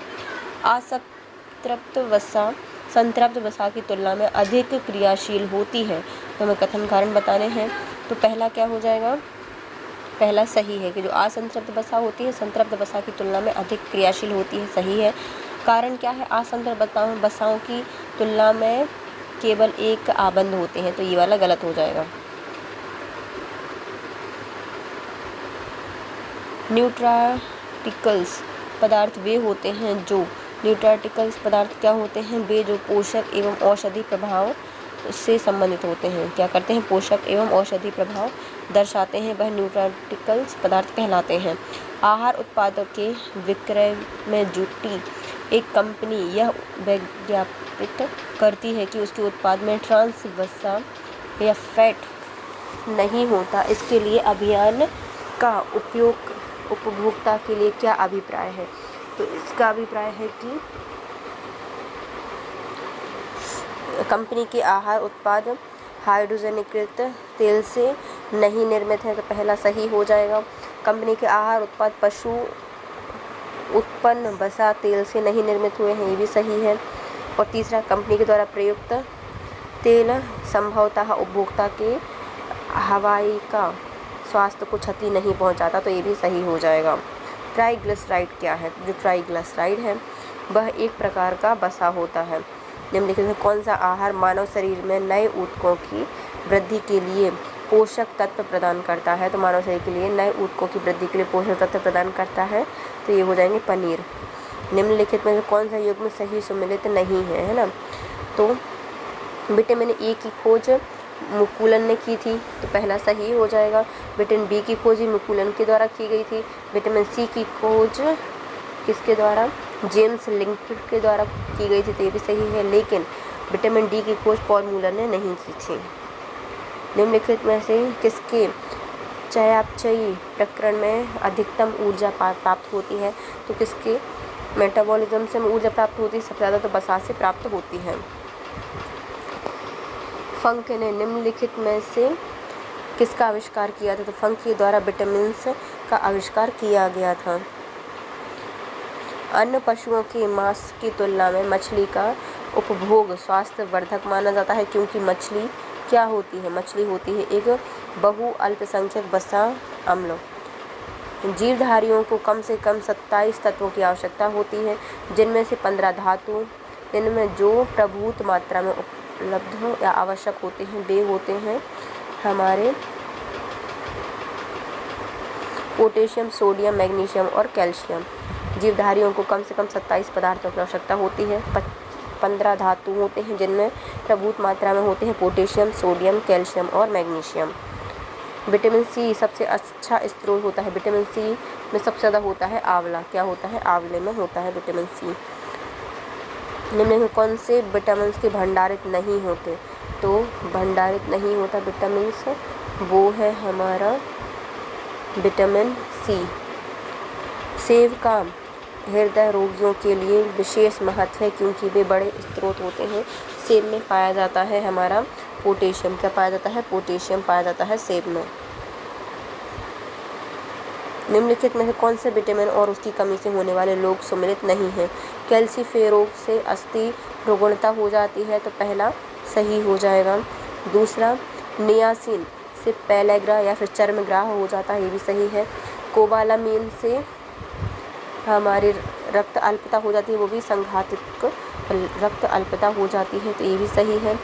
संतृप्त वसा की तुलना में अधिक क्रियाशील होती है, तो हमें कथन कारण बताने हैं। तो पहला क्या हो जाएगा? पहला सही है कि जो असंतृप्त वसा होती है संतृप्त वसा की तुलना में अधिक क्रियाशील होती है, सही है। कारण क्या है? असंतृप्त वसाओं की तुलना में केवल एक आबंध होते हैं, तो ये वाला गलत हो जाएगा। न्यूट्राटिकल्स पदार्थ वे होते हैं जो न्यूट्राटिकल्स पदार्थ क्या होते हैं? वे जो पोषक एवं औषधि प्रभाव से संबंधित होते हैं। क्या करते हैं? पोषक एवं औषधि प्रभाव दर्शाते हैं, वह न्यूट्राटिकल्स पदार्थ कहलाते हैं। आहार उत्पादों के विक्रय में जुटी एक कंपनी यह विज्ञापित करती है कि उसके उत्पाद में ट्रांस वसा या फैट नहीं होता। इसके लिए अभियान का उपयोग उपभोक्ता के लिए क्या अभिप्राय है? तो इसका अभिप्राय है कि कंपनी के आहार उत्पाद हाइड्रोजनीकृत तेल से नहीं निर्मित है, तो पहला सही हो जाएगा। कंपनी के आहार उत्पाद पशु उत्पन्न वसा तेल से नहीं निर्मित हुए हैं, ये भी सही है। और तीसरा, कंपनी के द्वारा प्रयुक्त तेल संभवतः उपभोक्ता के हवाई का स्वास्थ्य को क्षति नहीं पहुंचाता, तो ये भी सही हो जाएगा। ट्राइग्लिसराइड क्या है? जो ट्राइग्लिसराइड है वह एक प्रकार का वसा होता है। निम्नलिखित में कौन सा आहार मानव शरीर में नए ऊतकों की वृद्धि के लिए पोषक तत्व प्रदान करता है? तो मानव शरीर के लिए नए ऊतकों की वृद्धि के लिए पोषक तत्व प्रदान करता है, तो ये हो जाएंगे पनीर। निम्नलिखित में से कौन सा युग्म सही सुमेलित नहीं है ना? तो विटामिन ए की खोज मुकुलन ने की थी, तो पहला सही हो जाएगा। विटामिन बी की खोज मुकुलन के द्वारा की गई थी। विटामिन सी की खोज किसके द्वारा? जेम्स लिंकन के द्वारा की गई थी, तो ये भी सही है। लेकिन विटामिन डी की खोज पॉल मूलर ने नहीं की थी। निम्नलिखित में से किसके चयापचयी प्रकरण में अधिकतम ऊर्जा प्राप्त होती है? तो किसके मेटाबॉलिज्म से ऊर्जा प्राप्त होती है? सबसे ज़्यादा तो वसा से प्राप्त होती है। फंक ने निम्नलिखित में से किसका आविष्कार किया था? तो फंक के द्वारा विटामिन का आविष्कार किया गया था। अन्य पशुओं के मांस की तुलना में मछली का उपभोग स्वास्थ्यवर्धक माना जाता है, क्योंकि मछली क्या होती है? मछली होती है एक बहु अल्पसंख्यक वसा अम्ल। जीवधारियों को कम से कम 27 तत्वों की आवश्यकता होती है, जिनमें से 15 धातु, इनमें जो प्रभुत मात्रा में उपलब्ध या आवश्यक होते हैं वे होते हैं हमारे पोटेशियम, सोडियम, मैग्नीशियम और कैल्शियम। जीवधारियों को कम से कम 27 पदार्थों की आवश्यकता होती है। 15 धातु होते हैं, जिनमें प्रभुत मात्रा में होते हैं पोटेशियम, सोडियम, कैल्शियम और मैग्नीशियम। विटामिन सी सबसे अच्छा स्रोत होता है। विटामिन सी में सबसे ज़्यादा होता है आंवला। क्या होता है? आंवले में होता है विटामिन सी। निम्न में कौन से विटामिन के भंडारित नहीं होते? तो भंडारित नहीं होता विटामिन, वो है हमारा विटामिन सी। सेब का हृदय रोगियों के लिए विशेष महत्व है, क्योंकि वे बड़े स्रोत होते हैं। सेब में पाया जाता है हमारा पोटेशियम। क्या पाया जाता है? पोटेशियम पाया जाता है सेब में। निम्नलिखित में से कौन से विटामिन और उसकी कमी से होने वाले रोग सम्मिलित नहीं हैं? कैल्सीफेरोग से अस्थि रुग्णता हो जाती है, तो पहला सही हो जाएगा। दूसरा, नियासिन से पेलेग्रा या फिर चर्मग्राह हो जाता है, ये भी सही है। कोबालामीन से हमारी रक्त अल्पता हो जाती है, वो भी संघातिक रक्त अल्पता हो जाती है, तो ये भी सही है।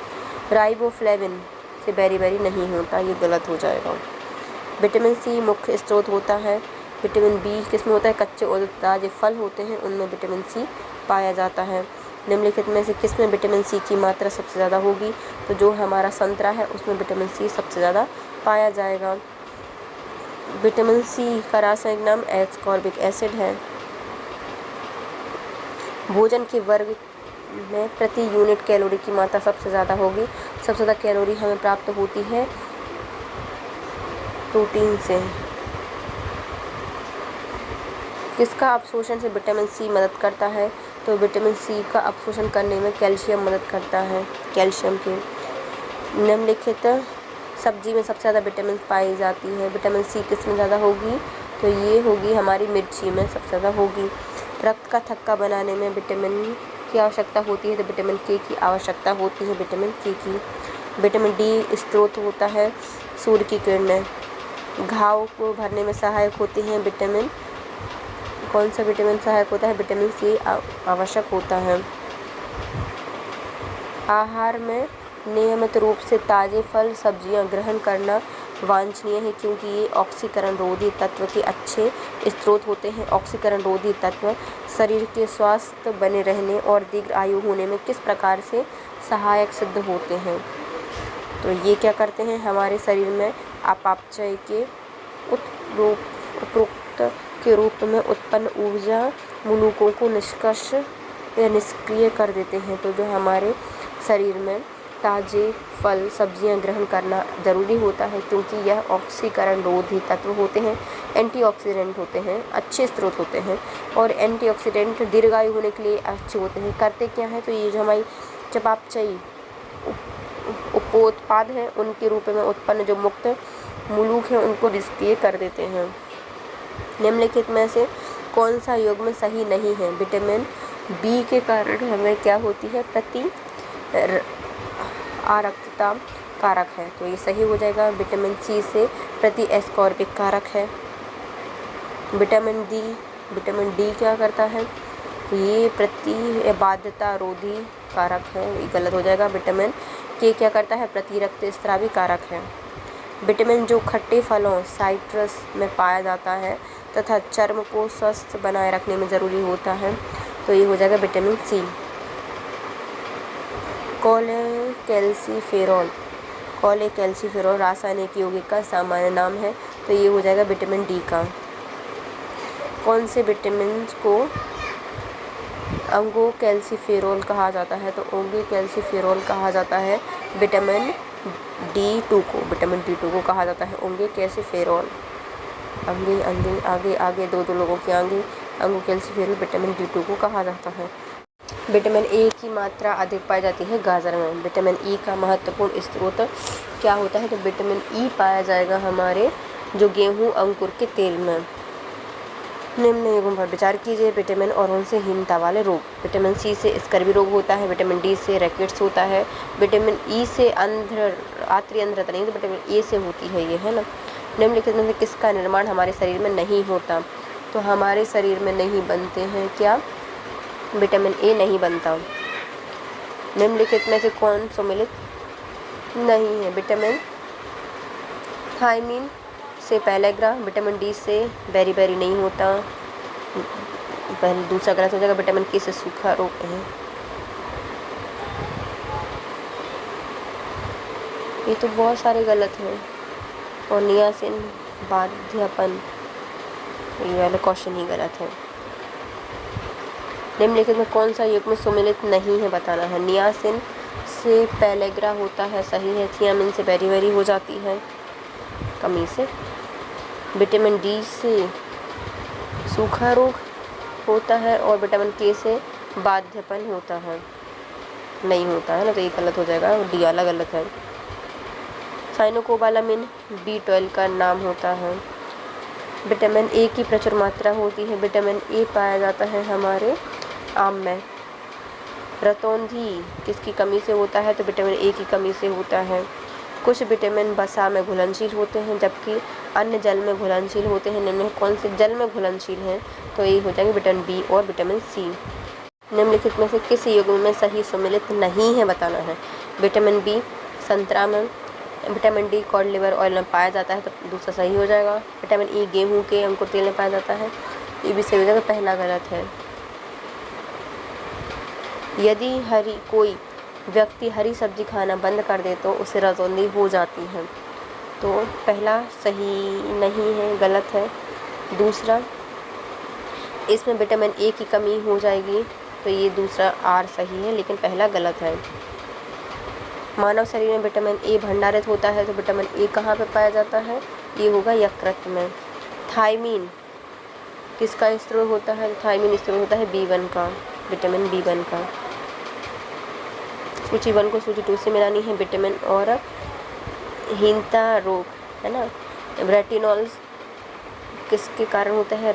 राइबोफ्लेविन से बेरी नहीं होता, ये गलत हो जाएगा। विटामिन सी मुख्य स्रोत होता है। विटामिन बी किसमें होता है? कच्चे और ताजे फल होते हैं, उनमें विटामिन सी पाया जाता है। निम्नलिखित में से किसमें विटामिन सी की मात्रा सबसे ज़्यादा होगी? तो जो हमारा संतरा है उसमें विटामिन सी सबसे ज़्यादा पाया जाएगा। विटामिन सी का रासायनिक नाम एस्कॉर्बिक एसिड है। भोजन के वर्ग में प्रति यूनिट कैलोरी की मात्रा सबसे ज़्यादा होगी। सबसे ज़्यादा कैलोरी हमें प्राप्त होती है प्रोटीन से। किसका अवशोषण से विटामिन सी मदद करता है? तो विटामिन सी का अवशोषण करने में कैल्शियम मदद करता है। कैल्शियम के निम्नलिखित सब्जी में सबसे ज़्यादा विटामिन पाई जाती है। विटामिन सी किस में ज़्यादा होगी? तो ये होगी हमारी मिर्ची में सबसे ज़्यादा होगी। रक्त का थक्का बनाने में विटामिन की आवश्यकता होती है, तो विटामिन के की आवश्यकता होती है। विटामिन के की। विटामिन डी स्रोत होता है सूर्य की किरणें। घाव को भरने में सहायक होते हैं विटामिन। कौन सा विटामिन सहायक होता है? विटामिन सी आवश्यक होता है। आहार में नियमित रूप से ताज़े फल सब्जियां ग्रहण करना वांछनीय है क्योंकि ये ऑक्सीकरण रोधी तत्व के अच्छे स्रोत होते हैं। ऑक्सीकरण रोधी तत्व शरीर के स्वस्थ बने रहने और दीर्घ आयु होने में किस प्रकार से सहायक सिद्ध होते हैं? तो ये क्या करते हैं, हमारे शरीर में अपापचय के उपरोक्त के रूप में उत्पन्न ऊर्जा मूलकों को निष्कर्ष या निष्क्रिय कर देते हैं। तो जो हमारे शरीर में ताजे फल सब्जियां ग्रहण करना ज़रूरी होता है क्योंकि यह ऑक्सीकरण रोधी तत्व होते हैं, एंटीऑक्सीडेंट होते हैं, अच्छे स्रोत होते हैं और एंटीऑक्सीडेंट दीर्घायु होने के लिए अच्छे होते हैं। करते क्या है, तो ये जो हमारी चयापचयी उपोत्पाद हैं उनके रूप में उत्पन्न जो मुक्त मूलक हैं उनको निष्क्रिय कर देते हैं। निम्नलिखित में से कौन सा युग्म सही नहीं है? विटामिन बी के कारण हमें क्या होती है, प्रति आरक्तता कारक है, तो ये सही हो जाएगा। विटामिन सी से प्रति एस्कॉर्बिक कारक है। विटामिन डी क्या करता है, ये प्रति बाध्यता रोधी कारक है, ये गलत हो जाएगा। विटामिन के क्या करता है, प्रति रक्तस्रावी कारक है। विटामिन जो खट्टे फलों साइट्रस में पाया जाता है तथा चर्म को स्वस्थ बनाए रखने में ज़रूरी होता है, तो ये हो जाएगा विटामिन सी। कोलेकैल्सिफेरॉल रासायनिक यौगिक का सामान्य नाम है, तो ये हो जाएगा विटामिन डी का। कौन से विटामिन को ओंगोकैल्सिफेरॉल कहा जाता है? तो ओंगोकैल्सिफेरॉल कहा जाता है विटामिन D2 को कहा जाता है ओंगोकैल्सिफेरॉल। आगे दो लोगों के आगे ओंगोकैल्सिफेरॉल विटामिन D2 को कहा जाता है। विटामिन ए की मात्रा अधिक पाई जाती है गाजर में। विटामिन ई का महत्वपूर्ण स्रोत क्या होता है? तो विटामिन ई पाया जाएगा हमारे जो गेहूं अंकुर के तेल में। निम्न युग्म पर विचार कीजिए। विटामिन और उनसे हीनता वाले रोग। विटामिन सी से स्कर्वी रोग होता है। विटामिन डी से रैकेट्स होता है। विटामिन ई से आंतरिक अंधता नहीं, तो विटामिन ए से होती है ये, है ना। निम्नलिखित में से किसका निर्माण हमारे शरीर में नहीं होता? तो हमारे शरीर में नहीं बनते हैं क्या? विटामिन ए नहीं बनता। निम्नलिखित में से कौन सम्मिलित नहीं है? विटामिन थायमीन से पैलेग्रा। विटामिन डी से बेरी नहीं होता, पहले दूसरा गलत हो जाएगा। विटामिन के से सूखा रोग है। ये तो बहुत सारे गलत हैं। और नियासिन बाध्यपन, ये वाला क्वेश्चन ही गलत है। निम्नलिखित में कौन सा युग्म सम्मिलित नहीं है बताना है। नियासिन से पैलेग्रा होता है, सही है। थियामिन से बेरी हो जाती है कमी से। विटामिन डी से सूखा रोग होता है और विटामिन के से बाध्यपन होता है, नहीं होता है ना, तो ये गलत हो जाएगा। डी वाला गलत है। साइनोकोबालामिन B12 का नाम होता है। विटामिन ए की प्रचुर मात्रा होती है। विटामिन ए पाया जाता है हमारे आम में। रतौंधी किसकी कमी से होता है? तो विटामिन ए की कमी से होता है। कुछ विटामिन वसा में घुलनशील होते हैं जबकि अन्य जल में घुलनशील होते हैं। निम्न कौन से जल में घुलनशील हैं? तो ये हो जाएंगे विटामिन बी और विटामिन सी। निम्नलिखित में से किस युग्म में सही सम्मिलित नहीं है बताना है। विटामिन बी संतरा में। Vitamin D cod liver oil में पाया जाता है, तो दूसरा सही हो जाएगा। विटामिन ई गेहूँ के अंकुर तेल में पाया जाता है, ये भी सही हो जाएगा, पहला गलत है। यदि कोई व्यक्ति हरी सब्जी खाना बंद कर दे तो उसे रतौंधी हो जाती है, तो पहला सही नहीं है, गलत है। दूसरा, इसमें विटामिन ए की कमी हो जाएगी, तो ये दूसरा आर सही है, लेकिन पहला गलत है। मानव शरीर में विटामिन ए भंडारित होता है, तो विटामिन ए कहाँ पे पाया जाता है? ये होगा यकृत में। थायमीन किसका स्रोत होता है? थायमीन स्रोत होता है B1 का, विटामिन B1 का। सूची 1 को सूची 2 से मिलानी है। विटामिन और हीनता रोग, है ना। रेटिनॉल्स किसके कारण होता है?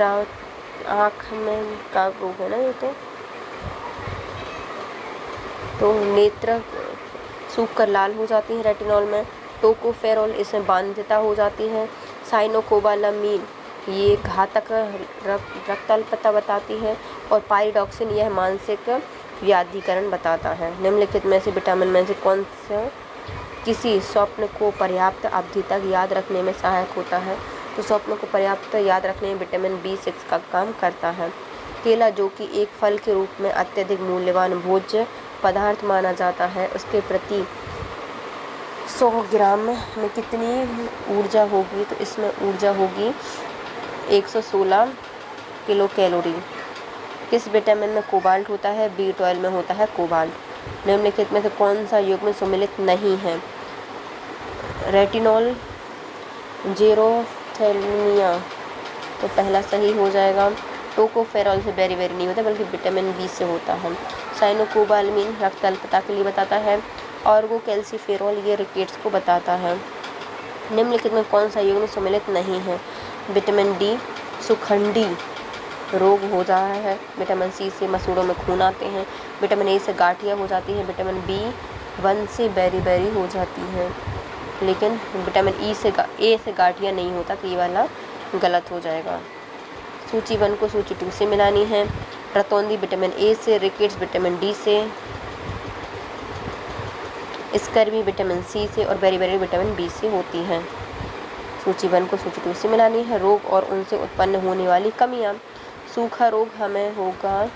आँख में का रोग है ना ये। तो नेत्र सूख कर लाल हो जाती है रेटिनॉल में। टोकोफेरॉल, इसमें बाध्यता हो जाती है। साइनोकोबालामीन ये घातक रक्ताल्पता बताती है। और पाइरिडॉक्सिन यह मानसिक व्याधिकरण बताता है। निम्नलिखित में से विटामिन में से कौन सा किसी स्वप्न को पर्याप्त अवधि तक याद रखने में सहायक होता है। तो स्वप्न को पर्याप्त याद रखने में विटामिन B6 का काम करता है। केला, जो कि एक फल के रूप में अत्यधिक मूल्यवान भोज्य पदार्थ माना जाता है, उसके प्रति 100 ग्राम में कितनी ऊर्जा होगी? तो इसमें ऊर्जा होगी 116 किलो कैलोरी। किस विटामिन में कोबाल्ट होता है? B12 में होता है कोबाल्ट। निम्नलिखित में से कौन सा युग्म सम्मिलित नहीं है? रेटिनॉल, जेरोथेल्मिया, तो पहला सही हो जाएगा। टोकोफेरॉल से बेरी नहीं होता बल्कि विटामिन B से होता है। साइनोकोबालामिन रक्त अल्पता के लिए बताता है। ऑर्गोकैल्सिफेरॉल ये रिकेट्स को बताता है। निम्नलिखित में कौन सा युग्म सम्मिलित नहीं है? विटामिन D सुखंडी रोग हो रहा है। विटामिन C से मसूड़ों में खून आते हैं। विटामिन A से गांठियाँ हो जाती हैं। विटामिन B1 से बेरी हो जाती है, लेकिन विटामिन A से गांठियाँ नहीं होता, तो ये वाला गलत हो जाएगा। सूची 1 को सूची 2 से मिलानी है। रतौंधी विटामिन A से, रिकेट्स विटामिन D से, स्कर्वी विटामिन C से और बेरी विटामिन B से होती है। सूची 1 को सूची 2 से मिलानी है। रोग और उनसे उत्पन्न होने वाली कमियां। सूखा रोग हमें होगा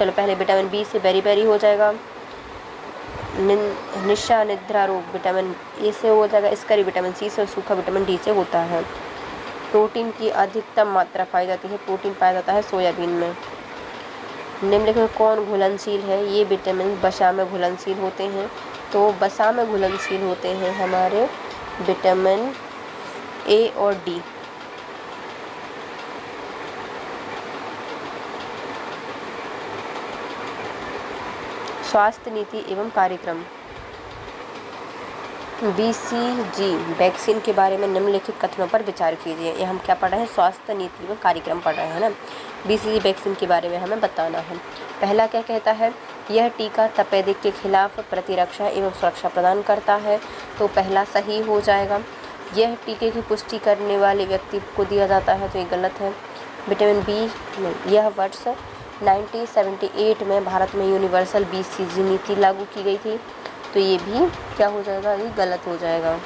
पहले विटामिन B से बेरी हो जाएगा। निशा निद्रा रोग विटामिन A से हो जाएगा। स्करी विटामिन C से और सूखा विटामिन D से होता है। प्रोटीन की अधिकतम मात्रा पाई जाती है। प्रोटीन पाया जाता है सोयाबीन में। निम्नलिखित में कौन घुलनशील है? ये विटामिन वसा में घुलनशील होते हैं। तो वसा में घुलनशील होते हैं हमारे विटामिन A और D। स्वास्थ्य नीति एवं कार्यक्रम। BCG वैक्सीन के बारे में निम्नलिखित कथनों पर विचार कीजिए। ये हम क्या पढ़ रहे हैं? स्वास्थ्य नीति एवं कार्यक्रम पढ़ रहे हैं ना। BCG वैक्सीन के बारे में हमें बताना है। पहला क्या कहता है? यह टीका तपेदिक के खिलाफ प्रतिरक्षा एवं सुरक्षा प्रदान करता है। तो पहला सही हो जाएगा। यह टीके की पुष्टि करने वाले व्यक्ति को दिया जाता है, तो ये गलत है। विटामिन B, यह वर्ष 1978 में भारत में यूनिवर्सल BCG नीति लागू की गई थी, तो ये भी क्या हो जाएगा? ये गलत हो जाएगा।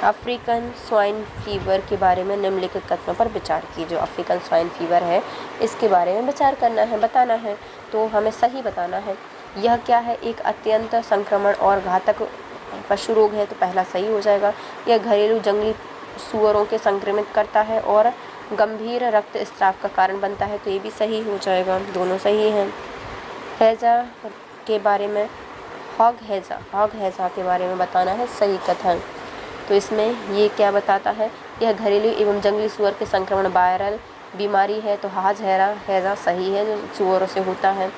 अफ्रीकन स्वाइन फीवर के बारे में निम्नलिखित कथनों पर विचार कीजिए। जो अफ्रीकन स्वाइन फीवर है, इसके बारे में विचार करना है, बताना है, तो हमें सही बताना है। यह क्या है? एक अत्यंत संक्रमण और घातक पशु रोग है, तो पहला सही हो जाएगा। यह घरेलू जंगली सूअरों के संक्रमित करता है और गंभीर रक्तस्राव का कारण बनता है, तो ये भी सही हो जाएगा। दोनों सही हैं। हैजा के बारे में, हॉग हैजा के बारे में बताना है सही कथन। तो इसमें ये क्या बताता है? यह घरेलू एवं जंगली सूअर के संक्रमण वायरल बीमारी है, तो हैजा सही है, जो सूअरों से होता है।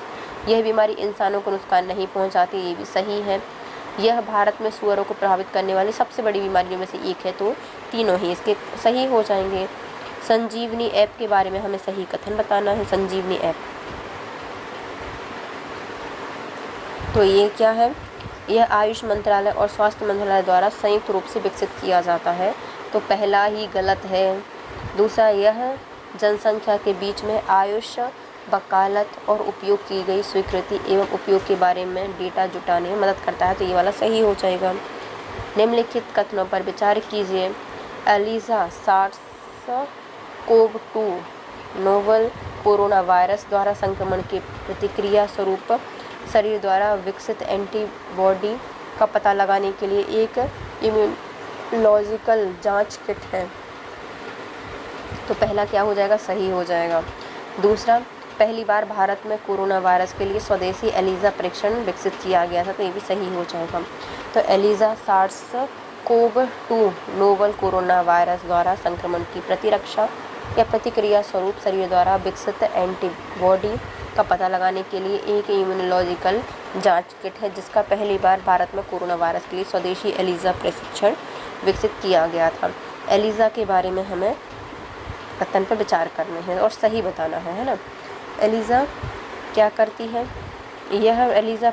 यह बीमारी इंसानों को नुकसान नहीं पहुंचाती, ये भी सही है। यह भारत में सूअरों को प्रभावित करने वाली सबसे बड़ी बीमारियों में से एक है, तो तीनों ही इसके सही हो जाएंगे। संजीवनी ऐप के बारे में हमें सही कथन बताना है। संजीवनी ऐप, तो ये क्या है? यह आयुष मंत्रालय और स्वास्थ्य मंत्रालय द्वारा संयुक्त रूप से विकसित किया जाता है, तो पहला ही गलत है। दूसरा, यह जनसंख्या के बीच में आयुष वकालत और उपयोग की गई स्वीकृति एवं उपयोग के बारे में डेटा जुटाने में मदद करता है, तो ये वाला सही हो जाएगा। निम्नलिखित कथनों पर विचार कीजिए। Elijah SARS-CoV-2 novel corona virus द्वारा संक्रमण के प्रतिक्रिया स्वरूप शरीर द्वारा विकसित एंटीबॉडी का पता लगाने के लिए एक इम्यूनोलॉजिकल जांच किट है, तो पहला क्या हो जाएगा? सही हो जाएगा। दूसरा, पहली बार भारत में कोरोना वायरस के लिए स्वदेशी एलिजा परीक्षण विकसित किया गया था, तो ये भी सही हो जाएगा। तो Elijah SARS-CoV-2 novel corona virus द्वारा संक्रमण की प्रतिरक्षा या प्रतिक्रिया स्वरूप शरीर द्वारा विकसित एंटीबॉडी का पता लगाने के लिए एक इम्यूनोलॉजिकल जांच किट है, जिसका पहली बार भारत में कोरोना वायरस के लिए स्वदेशी एलिजा परीक्षण विकसित किया गया था। एलिजा के बारे में हमें कथन पर विचार करने हैं और सही बताना है ना। एलिजा क्या करती है? यह एलिजा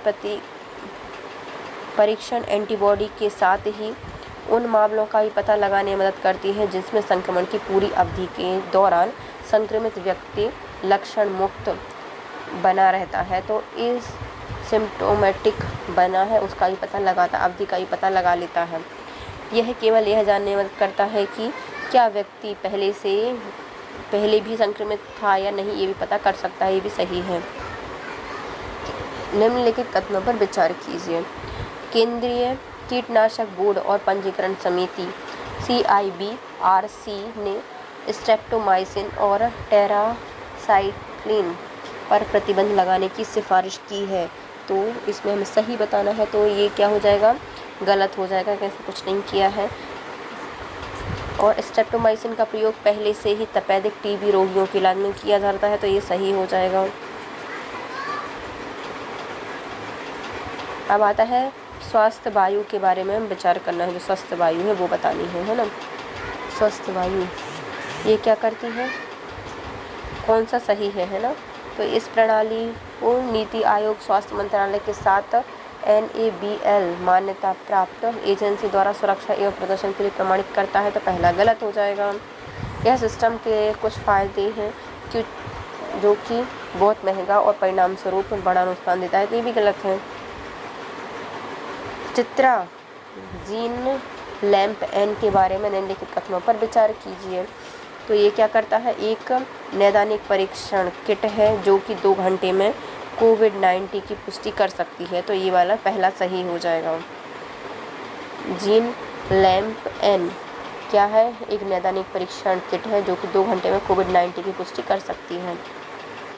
परीक्षण एंटीबॉडी के साथ ही उन मामलों का भी पता लगाने में मदद करती है जिसमें संक्रमण की पूरी अवधि के दौरान संक्रमित व्यक्ति लक्षण मुक्त बना रहता है, तो इस सिम्प्टोमेटिक बना है उसका ही पता लगाता, अवधि का ही पता लगा लेता है। यह केवल यह जानने में मदद करता है कि क्या व्यक्ति पहले भी संक्रमित था या नहीं, ये भी पता कर सकता है, ये भी सही है। निम्नलिखित कथनों पर विचार कीजिए। केंद्रीय कीटनाशक बोर्ड और पंजीकरण समिति CIBRC ने स्ट्रेप्टोमाइसिन और टेरासाइक्लिन पर प्रतिबंध लगाने की सिफारिश की है। तो इसमें हमें सही बताना है, तो ये क्या हो जाएगा, गलत हो जाएगा, कैसे कुछ नहीं किया है। और स्ट्रेप्टोमाइसिन का प्रयोग पहले से ही तपेदिक TB रोगियों के इलाज में किया जाता है, तो ये सही हो जाएगा। अब आता है स्वस्थ वायु के बारे में हम विचार करना है, जो स्वस्थ वायु है वो बतानी है ना। स्वस्थ वायु ये क्या करती है, कौन सा सही है ना। तो इस प्रणाली को नीति आयोग स्वास्थ्य मंत्रालय के साथ NABL मान्यता प्राप्त एजेंसी द्वारा सुरक्षा एवं प्रदर्शन के लिए प्रमाणित करता है, तो पहला गलत हो जाएगा। यह सिस्टम के कुछ फ़ायदे हैं जो कि बहुत महंगा और परिणाम स्वरूप बड़ा नुकसान देता है, तो ये भी गलत है। चित्रा जीन लैम्प N के बारे में निम्नलिखित कथनों पर विचार कीजिए। तो ये क्या करता है, एक नैदानिक परीक्षण किट है जो कि 2 घंटे में COVID-19 की पुष्टि कर सकती है, तो ये वाला पहला सही हो जाएगा। जीन लैम्प N क्या है, एक नैदानिक परीक्षण किट है जो कि 2 घंटे में COVID-19 की पुष्टि कर सकती है।